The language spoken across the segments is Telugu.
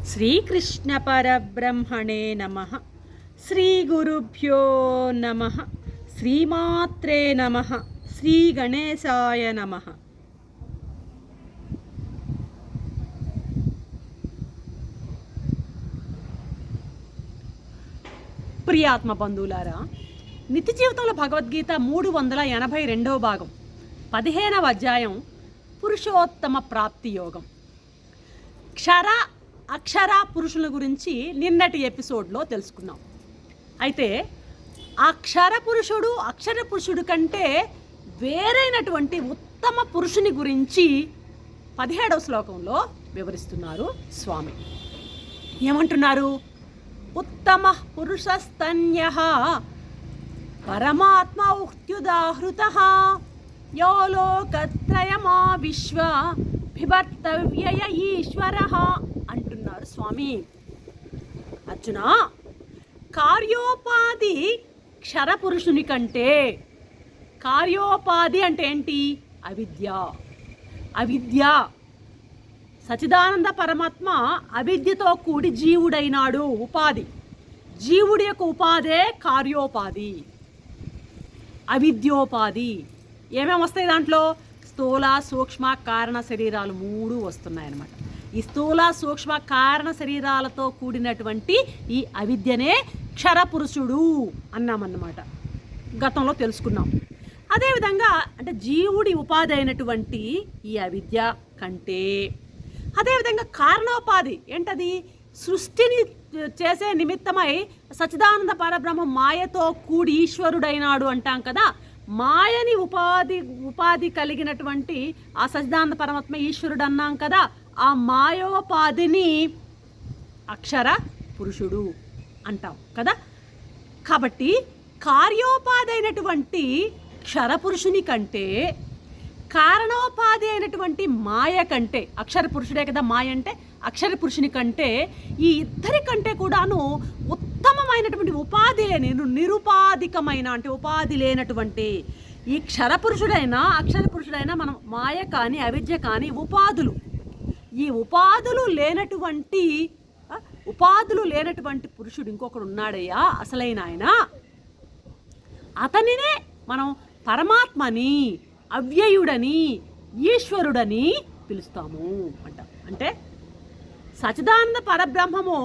శ్రీకృష్ణ పరబ్రహ్మణే నమః. శ్రీ గురుభ్యో నమః. శ్రీమాత్రే నమః. శ్రీ గణేశాయ నమః. ప్రియాత్మ బంధువులారా, నిత్య జీవితంలో భగవద్గీత 382వ భాగం 15వ అధ్యాయం పురుషోత్తమ ప్రాప్తి యోగం. అక్షర పురుషుల గురించి నిన్నటి ఎపిసోడ్లో తెలుసుకున్నాం. అయితే అక్షర పురుషుడు కంటే వేరైనటువంటి ఉత్తమ పురుషుని గురించి 17వ శ్లోకంలో వివరిస్తున్నారు స్వామి. ఏమంటున్నారు? ఉత్తమ పురుషస్తన్యః పరమాత్మ ఉక్త్యుదాహృతః యో లోకత్రయమా విశ్వ బిభర్తవ్యయ ఈశ్వరః అంటున్నారు స్వామి. అర్జున, కార్యోపాధి క్షరపురుషుని కంటే, కార్యోపాధి అంటే ఏంటి? అవిద్య. సచిదానంద పరమాత్మ అవిద్యతో కూడి జీవుడైనాడు. ఉపాధి, జీవుడి యొక్క ఉపాధే కార్యోపాధి, అవిద్యోపాధి. ఏమేమి వస్తాయి దాంట్లో? స్థూల సూక్ష్మ కారణ శరీరాలు 3 వస్తున్నాయన్నమాట. ఈ స్థూల సూక్ష్మ కారణ శరీరాలతో కూడినటువంటి ఈ అవిద్యనే క్షరపురుషుడు అన్నామన్నమాట. గతంలో తెలుసుకున్నాం. అదేవిధంగా అంటే జీవుడి ఉపాధి అయినటువంటి ఈ అవిద్య కంటే, అదేవిధంగా కారణోపాధి ఏంటది? సృష్టిని చేసే నిమిత్తమై సచిదానంద పరబ్రహ్మ మాయతో కూడి ఈశ్వరుడైనాడు అంటాం కదా. మాయని ఉపాధి కలిగినటువంటి ఆ సచిదానంద పరమాత్మ ఈశ్వరుడు అన్నాం కదా. ఆ మాయోపాధిని అక్షర పురుషుడు అంటాం కదా. కాబట్టి కార్యోపాధి అయినటువంటి క్షరపురుషుని కంటే, కారణోపాధి అయినటువంటి మాయ కంటే, అక్షర పురుషుడే కదా మాయ అంటే, అక్షర పురుషుని కంటే ఈ ఇద్దరి కంటే కూడాను ఉత్తమమైనటువంటి ఉపాధి లేని, నిరుపాధికమైన అంటే ఉపాధి లేనటువంటి ఈ క్షరపురుషుడైనా అక్షర పురుషుడైనా మనం మాయ కానీ అవిద్య కానీ ఉపాధులు, ఈ ఉపాధులు లేనటువంటి పురుషుడు ఇంకొకడు ఉన్నాడయ్యా, అసలైన ఆయన. అతనినే మనం పరమాత్మని, అవ్యయుడని, ఈశ్వరుడని పిలుస్తాము అంట. అంటే సచిదానంద పరబ్రహ్మము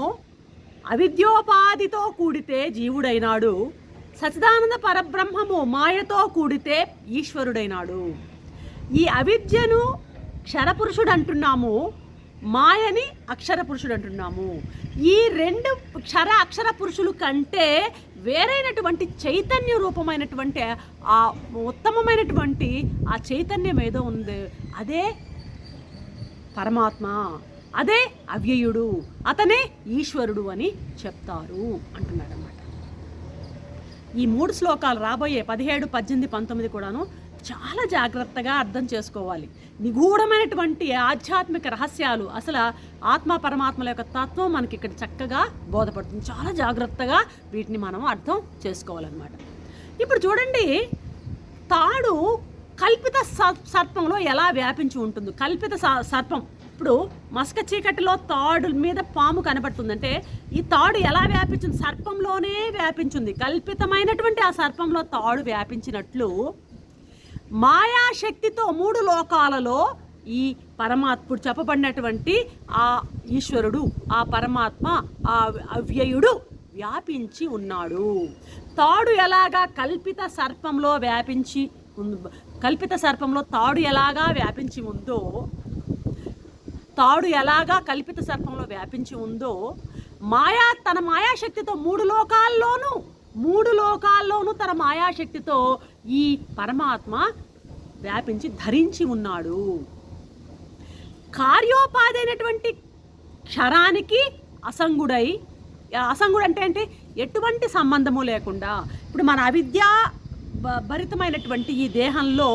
అవిద్యోపాధితో కూడితే జీవుడైనాడు, సచిదానంద పరబ్రహ్మము మాయతో కూడితే ఈశ్వరుడైనాడు. ఈ అవిద్యను క్షరపురుషుడు అంటున్నాము, మాయని అక్షర పురుషుడు అంటున్నాము. ఈ 2 అక్షర పురుషుల కంటే వేరైనటువంటి చైతన్య రూపమైనటువంటి ఆ ఉత్తమమైనటువంటి ఆ చైతన్యం ఏదో ఉంది, అదే పరమాత్మ, అదే అవ్యయుడు, అతనే ఈశ్వరుడు అని చెప్తారు అంటున్నాడు అన్నమాట. ఈ 3 శ్లోకాలు రాబోయే 17, 18, 19 కూడాను చాలా జాగ్రత్తగా అర్థం చేసుకోవాలి. నిగూఢమైనటువంటి ఆధ్యాత్మిక రహస్యాలు, అసలు ఆత్మ పరమాత్మల యొక్క తత్వం మనకి ఇక్కడ చక్కగా బోధపడుతుంది. చాలా జాగ్రత్తగా వీటిని మనం అర్థం చేసుకోవాలన్నమాట. ఇప్పుడు చూడండి, తాడు కల్పిత సర్పంలో ఎలా వ్యాపించి ఉంటుంది? కల్పిత సర్పం, ఇప్పుడు మసక చీకటిలో తాడు మీద పాము కనబడుతుందంటే ఈ తాడు ఎలా వ్యాపించింది? సర్పంలోనే వ్యాపించింది. కల్పితమైనటువంటి ఆ సర్పంలో తాడు వ్యాపించినట్లు మాయాశక్తితో 3 లోకాలలో ఈ పరమాత్ముడు చెప్పబడినటువంటి ఆ ఈశ్వరుడు, ఆ పరమాత్మ, ఆ అవ్యయుడు వ్యాపించి ఉన్నాడు. తాడు ఎలాగా కల్పిత సర్పంలో తాడు ఎలాగా వ్యాపించి ఉందో, కల్పిత సర్పంలో వ్యాపించి ఉందో, తన మాయాశక్తితో 3 లోకాల్లోనూ తన మాయాశక్తితో ఈ పరమాత్మ వ్యాపించి ధరించి ఉన్నాడు. కార్యోపాధి అయినటువంటి క్షరానికి అసంగుడు అంటే ఏంటి? ఎటువంటి సంబంధము లేకుండా, ఇప్పుడు మన అవిద్యా భరితమైనటువంటి ఈ దేహంలో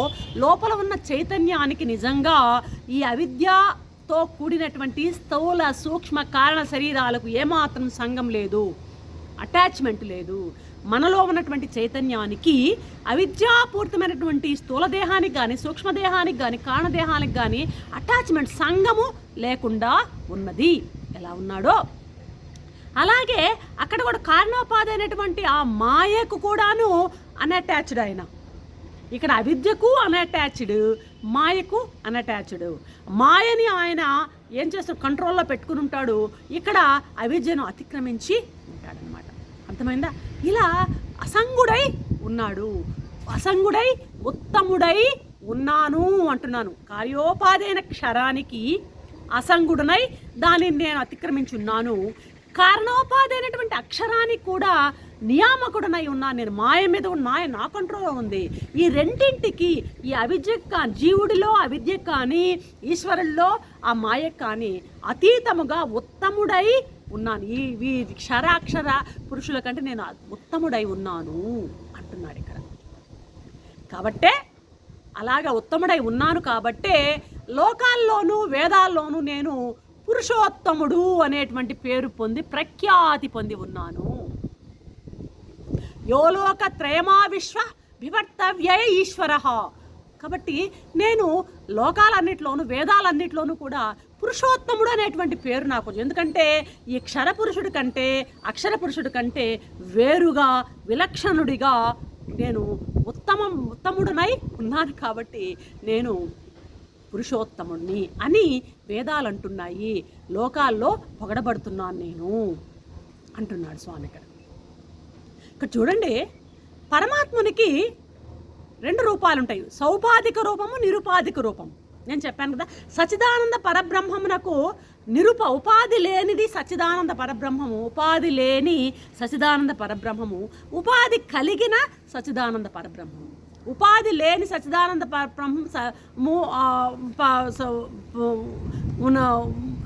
లోపల ఉన్న చైతన్యానికి నిజంగా ఈ అవిద్యతో కూడినటువంటి స్థూల సూక్ష్మ కారణ శరీరాలకు ఏమాత్రం సంగం లేదు, అటాచ్మెంట్ లేదు. మనలో ఉన్నటువంటి చైతన్యానికి అవిద్యాపూరితమైనటువంటి స్థూల దేహానికి కానీ, సూక్ష్మదేహానికి కానీ, కారణదేహానికి కానీ అటాచ్మెంట్, సంగము లేకుండా ఉన్నది ఎలా ఉన్నాడో అలాగే అక్కడ కూడా కారణోపాధి అయినటువంటి ఆ మాయకు కూడాను అన్అటాచ్డ్ ఆయన. ఇక్కడ అవిద్యకు అన్అటాచ్డ్, మాయకు అన్అటాచ్డ్. మాయని ఆయన ఏం చేస్తాడు, కంట్రోల్లో పెట్టుకుని ఉంటాడు. ఇక్కడ అవిద్యను అతిక్రమించి ఉంటాడనమాట. అర్థమైందా? ఇలా అసంగుడై ఉన్నాడు, అసంగుడై ఉత్తముడై ఉన్నాను అంటున్నాను. కార్యోపాధి అయిన క్షరానికి అసంగుడనై దానిని నేను అతిక్రమించున్నాను. కారణోపాధి అయినటువంటి అక్షరానికి కూడా నియామకుడనై ఉన్నాను. నేను మాయ మీద మాయ నా కంట్రోల్లో ఉంది. ఈ రెండింటికి, ఈ అవిద్య జీవుడిలో అవిద్య కానీ ఈశ్వరుల్లో ఆ మాయ కానీ అతీతముగా ఉత్తముడై ఉన్నాను. ఈ క్షరాక్షర పురుషుల కంటే నేను ఉత్తముడై ఉన్నాను అంటున్నాడు ఇక్కడ. కాబట్టే అలాగా ఉత్తముడై ఉన్నాను కాబట్టే లోకాల్లోనూ వేదాల్లోనూ నేను పురుషోత్తముడు అనేటువంటి పేరు పొంది ప్రఖ్యాతి పొంది ఉన్నాను. యోలోక త్రయమా విశ్వ వివర్తవ్యయ ఈశ్వర. కాబట్టి నేను లోకాలన్నిట్లోనూ వేదాలన్నిట్లోనూ కూడా పురుషోత్తముడు అనేటువంటి పేరు నాకు. ఎందుకంటే ఈ క్షర పురుషుడి కంటే అక్షర పురుషుడి కంటే వేరుగా విలక్షణుడిగా నేను ఉత్తముడనై ఉన్నాను. కాబట్టి నేను పురుషోత్తముడిని అని వేదాలు అంటున్నాయి. లోకాల్లో పొగడబడుతున్నాను నేను అంటున్నాడు స్వామి ఇక్కడ. ఇక్కడ చూడండి, పరమాత్మునికి 2 రూపాలు ఉంటాయి, సౌపాధిక రూపము, నిరుపాధిక రూపం. నేను చెప్పాను కదా, సచ్చిదానంద పరబ్రహ్మమునకు ఉపాధి లేనిది సచ్చిదానంద పరబ్రహ్మము, ఉపాధి లేని సచ్చిదానంద పరబ్రహ్మము, ఉపాధి కలిగిన సచ్చిదానంద పరబ్రహ్మము. ఉపాధి లేని సచ్చిదానంద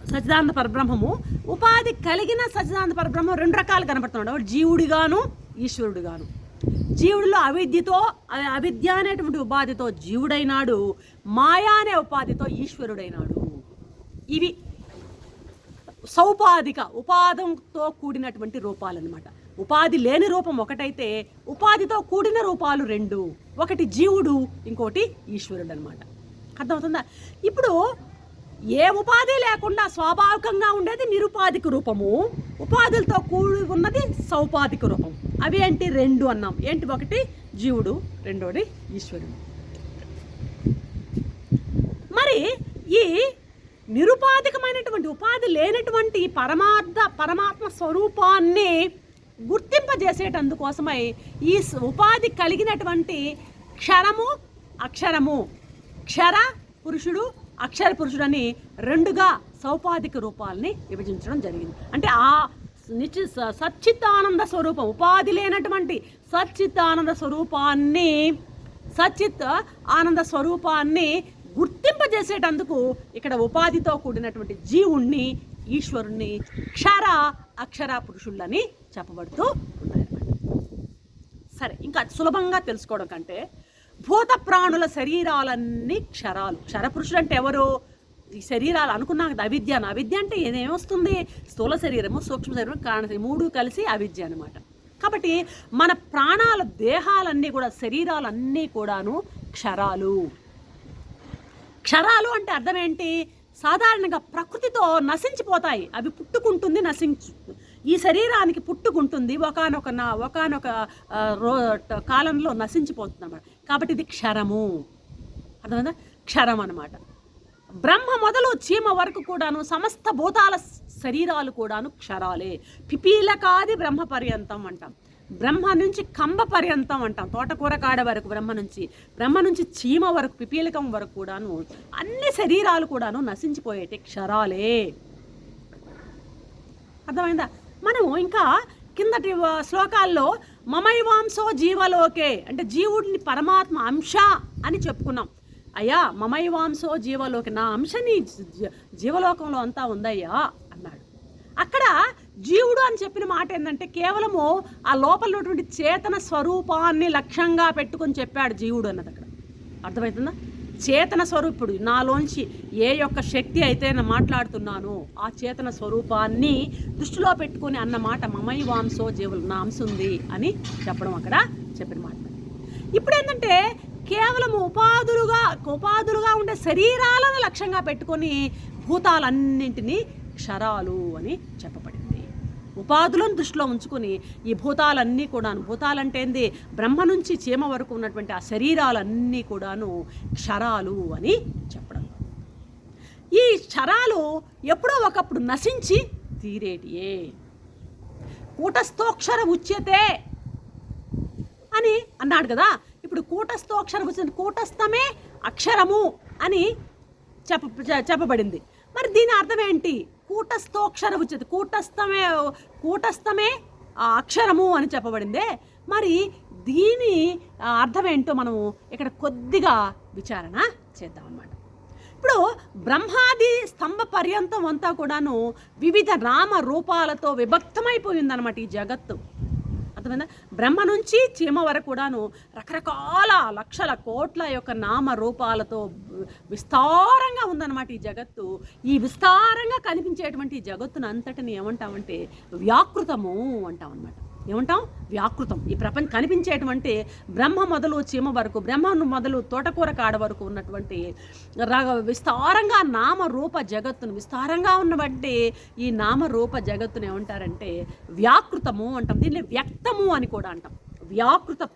సచ్చిదానంద పరబ్రహ్మము, ఉపాధి కలిగిన సచ్చిదానంద పరబ్రహ్మం 2 రకాలు కనపడుతున్నాడు. జీవుడిగాను ఈశ్వరుడుగాను. జీవుడిలో అవిద్య అనేటువంటి ఉపాధితో జీవుడైనాడు, మాయా అనే ఉపాధితో ఈశ్వరుడైనాడు. ఇవి సౌపాధిక ఉపాధితో కూడినటువంటి రూపాలన్నమాట. ఉపాధి లేని రూపం ఒకటైతే ఉపాధితో కూడిన రూపాలు 2, ఒకటి జీవుడు, ఇంకోటి ఈశ్వరుడు అనమాట. అర్థమవుతుందా? ఇప్పుడు ఏ ఉపాధి లేకుండా స్వాభావికంగా ఉండేది నిరుపాధిక రూపము, ఉపాధులతో కూడి ఉన్నది సౌపాధిక రూపం. అవి ఏంటి? 2 అన్నాం. ఏంటి? ఒకటి జీవుడు, రెండోది ఈశ్వరుడు. మరి ఈ నిరుపాధికమైనటువంటి ఉపాధి లేనటువంటి పరమాత్మ స్వరూపాన్ని గుర్తింపజేసేటందుకోసమై ఈ ఉపాధి కలిగినటువంటి క్షరము అక్షరము, క్షర పురుషుడు అక్షర పురుషుడు అని 2గా సౌపాధిక రూపాలని విభజించడం జరిగింది. అంటే ఆ సచ్చిత్తానంద స్వరూపం, ఉపాధి లేనటువంటి సచ్చిత్తానంద స్వరూపాన్ని, సచ్చిత్ ఆనంద స్వరూపాన్ని గుర్తింపజేసేటందుకు ఇక్కడ ఉపాధితో కూడినటువంటి జీవుణ్ణి ఈశ్వరుణ్ణి క్షర అక్షర పురుషులని చెప్పబడుతూ ఉన్నాయన్నమాట. సరే, ఇంకా సులభంగా తెలుసుకోవడం కంటే భూత ప్రాణుల శరీరాలన్నీ క్షరాలు. క్షరపురుషుడు అంటే ఎవరు? ఈ శరీరాలు అనుకున్నాం కదా, అవిద్య. అవిద్య అంటే ఏమొస్తుంది? స్థూల శరీరము, సూక్ష్మ శరీరం, కారణ శరీరం 3 కలిసి అవిద్య అనమాట. కాబట్టి మన ప్రాణాల దేహాలన్నీ కూడా, శరీరాలన్నీ కూడాను క్షరాలు. క్షరాలు అంటే అర్థం ఏంటి? సాధారణంగా ప్రకృతితో నశించిపోతాయి. అవి పుట్టుకుంటుంది, ఈ శరీరానికి పుట్టుకుంటుంది, ఒకనొక కాలంలో నశించిపోతుంది అన్నమాట. కాబట్టి ఇది క్షరము. అర్థమైందా? క్షరం అన్నమాట. బ్రహ్మ మొదలు చీమ వరకు కూడాను సమస్త భూతాల శరీరాలు కూడాను క్షరాలే. పిపీలకాది బ్రహ్మ పర్యంతం అంటాం, బ్రహ్మ నుంచి కంబ పర్యంతం అంటాం, తోటకూర కాడ వరకు బ్రహ్మ నుంచి చీమ వరకు, పిపీలకం వరకు కూడాను అన్ని శరీరాలు కూడాను నశించిపోయేటి క్షరాలే. అర్థమైందా? మనము ఇంకా కిందటి శ్లోకాల్లో మమైవాంసో జీవలోకే అంటే జీవుడిని పరమాత్మ అంశ అని చెప్పుకున్నాం. అయ్యా, మమైవాంసో జీవలోకే, నా అంశని జీవలోకంలో అంతా ఉందయ్యా అన్నాడు. అక్కడ జీవుడు అని చెప్పిన మాట ఏంటంటే కేవలము ఆ లోపల ఉన్నటువంటి చేతన స్వరూపాన్ని లక్ష్యంగా పెట్టుకొని చెప్పాడు జీవుడు అన్నది. అక్కడ అర్థమవుతుందా? చేతన స్వరూపుడు, నాలోంచి ఏ యొక్క శక్తి అయితే నేను మాట్లాడుతున్నానో ఆ చేతన స్వరూపాన్ని దృష్టిలో పెట్టుకొని అన్నమాట మమైవాంసో జీవులు, నా అంశ ఉంది అని చెప్పడం అక్కడ చెప్పిన మాట. ఇప్పుడు ఏంటంటే కేవలం ఉపాధులుగా ఉండే శరీరాలను లక్ష్యంగా పెట్టుకొని భూతాలన్నింటినీ క్షరాలు అని చెప్పబడింది. ఉపాధులను దృష్టిలో ఉంచుకుని ఈ భూతాలన్నీ కూడాను, భూతాలంటే ఏంది, బ్రహ్మ నుంచి చీమ వరకు ఉన్నటువంటి ఆ శరీరాలన్నీ కూడాను క్షరాలు అని చెప్పడం. ఈ క్షరాలు ఎప్పుడో ఒకప్పుడు నశించి తీరేటియే. కూటస్థోక్షర ఉచ్యతే అని అన్నాడు కదా. ఇప్పుడు కూటస్థోక్షర ఉచ్యతే, కూటస్థమే అక్షరము అని చెప్పబడింది. మరి దీని అర్థం ఏంటి? కూటస్థోక్షర ఉచ్యతే, కూటస్థమే అక్షరము అని చెప్పబడిందే. మరి దీని అర్థం ఏంటో మనము ఇక్కడ కొద్దిగా విచారణ చేద్దాం అన్నమాట. ఇప్పుడు బ్రహ్మాది స్తంభ పర్యంతం అంతా కూడాను వివిధ నామ రూపాలతో విభక్తమైపోయిందనమాట ఈ జగత్తు. అర్థమైందా? బ్రహ్మ నుంచి చీమ వరకు కూడాను రకరకాల లక్షల కోట్ల యొక్క నామ రూపాలతో విస్తారంగా ఉందన్నమాట ఈ జగత్తు. ఈ విస్తారంగా కనిపించేటువంటి ఈ జగత్తును అంతటిని ఏమంటామంటే వ్యాకృతము అంటాం అన్నమాట. ఏమంటాం? వ్యాకృతం. ఈ ప్రపంచం కనిపించేటువంటి బ్రహ్మ మొదలు చీమ వరకు, బ్రహ్మను మొదలు తోటకూర కాడ వరకు ఉన్నటువంటి విస్తారంగా నామరూప జగత్తును, విస్తారంగా ఉన్నటువంటి ఈ నామరూప జగత్తును ఏమంటారంటే వ్యాకృతము అంటాం. దీన్ని వ్యక్తము అని కూడా అంటాం. వ్యాకృతం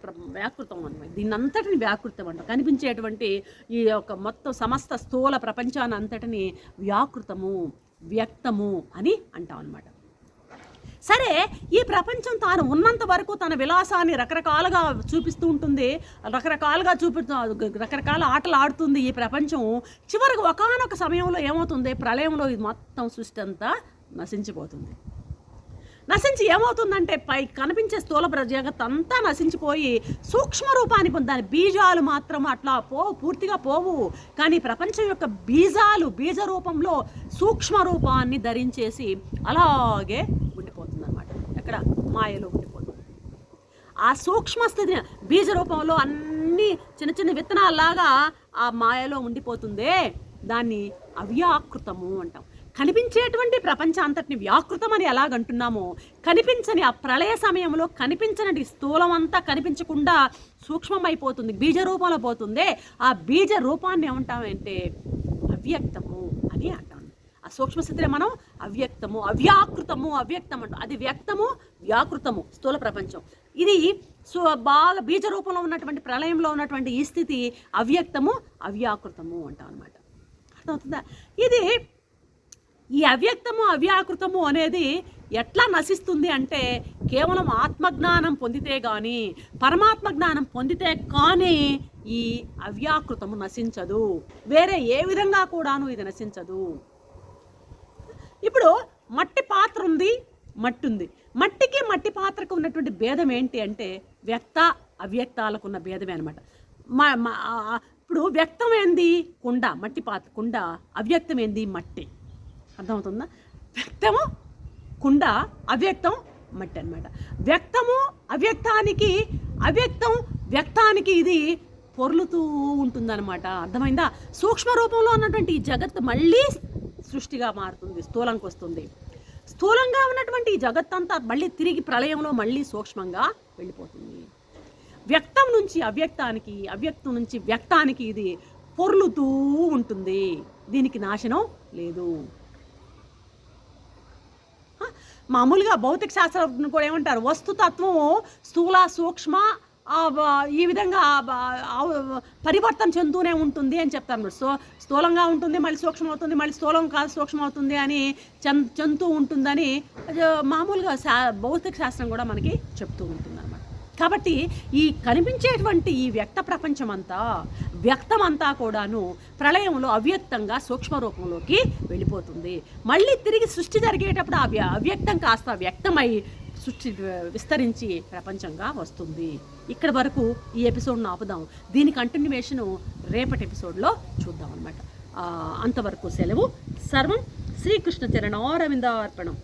అనమాట. దీన్ని అంతటిని వ్యాకృతం అంటాం. కనిపించేటువంటి ఈ యొక్క మొత్తం సమస్త స్థూల ప్రపంచాన్ని అంతటిని వ్యాకృతము, వ్యక్తము అని అంటాం అన్నమాట. సరే, ఈ ప్రపంచం తాను ఉన్నంత వరకు తన విలాసాన్ని రకరకాలుగా చూపిస్తూ ఉంటుంది, రకరకాల ఆటలు ఆడుతుంది ఈ ప్రపంచం. చివరికి ఒకానొక సమయంలో ఏమవుతుంది? ప్రళయంలో ఇది మొత్తం సృష్టి అంతా నశించిపోతుంది. నశించి ఏమవుతుందంటే పై కనిపించే స్థూల జగత్ అంతా నశించిపోయి సూక్ష్మ రూపాన్ని దాని బీజాలు మాత్రం అట్లా పూర్తిగా పోవు. కానీ ప్రపంచం యొక్క బీజ రూపంలో సూక్ష్మ రూపాన్ని ధరించేసి అలాగే ఉండిపోతుంది అన్నమాట. ఎక్కడ? మాయలో ఉండిపోతుంది. ఆ సూక్ష్మ స్థితిని బీజ రూపంలో అన్ని చిన్న చిన్న విత్తనాల్లాగా ఆ మాయలో ఉండిపోతుందే, దాన్ని అవ్యాకృతము అంటాం. కనిపించేటువంటి ప్రపంచాంతటిని వ్యాకృతం అని ఎలాగంటున్నామో, కనిపించని ఆ ప్రళయ సమయంలో కనిపించని స్థూలం అంతా కనిపించకుండా సూక్ష్మమైపోతుంది, బీజ రూపంలో పోతుందే, ఆ బీజ రూపాన్ని ఏమంటామంటే అవ్యక్తము అని అంటాం. ఆ సూక్ష్మస్థితిని మనం అవ్యక్తము, అవ్యాకృతము, అవ్యక్తం అంటాం. అది వ్యక్తము, వ్యాకృతము స్థూల ప్రపంచం. ఇది బాగా బీజ రూపంలో ఉన్నటువంటి ప్రళయంలో ఉన్నటువంటి ఈ స్థితి అవ్యక్తము, అవ్యాకృతము అంటాం అనమాట. అర్థమవుతుందా? ఇది ఈ అవ్యక్తము, అవ్యాకృతము అనేది ఎట్లా నశిస్తుంది అంటే కేవలం ఆత్మజ్ఞానం పొందితే కానీ, పరమాత్మ జ్ఞానం పొందితే కానీ ఈ అవ్యాకృతము నశించదు. వేరే ఏ విధంగా కూడాను ఇది నశించదు. ఇప్పుడు మట్టి పాత్ర ఉంది, మట్టి ఉంది. మట్టికి మట్టి పాత్రకు ఉన్నటువంటి భేదం ఏంటి అంటే వ్యక్త అవ్యక్తాలకు ఉన్న భేదమే అనమాట. ఇప్పుడు వ్యక్తం ఏంది? కుండ, మట్టి పాత్ర కుండ. అవ్యక్తం ఏంది? మట్టి. అర్థమవుతుందా? వ్యక్తము కుండ, అవ్యక్తం మట్టి అనమాట. వ్యక్తము అవ్యక్తానికి, అవ్యక్తం వ్యక్తానికి ఇది పొర్లుతూ ఉంటుందన్నమాట. అర్థమైందా? సూక్ష్మ రూపంలో ఉన్నటువంటి ఈ జగత్తు మళ్ళీ సృష్టిగా మారుతుంది, స్థూలంకి వస్తుంది. స్థూలంగా ఉన్నటువంటి ఈ జగత్తంతా మళ్ళీ తిరిగి ప్రళయంలో మళ్ళీ సూక్ష్మంగా వెళ్ళిపోతుంది. వ్యక్తం నుంచి అవ్యక్తానికి, అవ్యక్తం నుంచి వ్యక్తానికి ఇది పొర్లుతూ ఉంటుంది. దీనికి నాశనం లేదు. మామూలుగా భౌతిక శాస్త్రం కూడా ఏమంటారు? వస్తుతత్వం స్థూల సూక్ష్మ ఈ విధంగా పరివర్తన చెందుతూనే ఉంటుంది అని చెప్తారు. స్థూలంగా ఉంటుంది, మళ్ళీ సూక్ష్మం అవుతుంది, మళ్ళీ స్థూలం కాదు సూక్ష్మం అవుతుంది అని చెందుతూ ఉంటుందని మామూలుగా భౌతిక శాస్త్రం కూడా మనకి చెప్తూ ఉంటుంది అన్నమాట. కాబట్టి ఈ కనిపించేటువంటి ఈ వ్యక్త ప్రపంచం అంతా, వ్యక్తం అంతా కూడాను ప్రళయంలో అవ్యక్తంగా సూక్ష్మ రూపంలోకి వెళ్ళిపోతుంది. మళ్ళీ తిరిగి సృష్టి జరిగేటప్పుడు అవ్యక్తం కాస్త వ్యక్తమై సృష్టి విస్తరించి ప్రపంచంగా వస్తుంది. ఇక్కడ వరకు ఈ ఎపిసోడ్ను ఆపుదాం. దీని కంటిన్యూవేషను రేపటి ఎపిసోడ్లో చూద్దాం అన్నమాట. అంతవరకు సెలవు. సర్వం శ్రీకృష్ణ చరణారవిందార్పణం.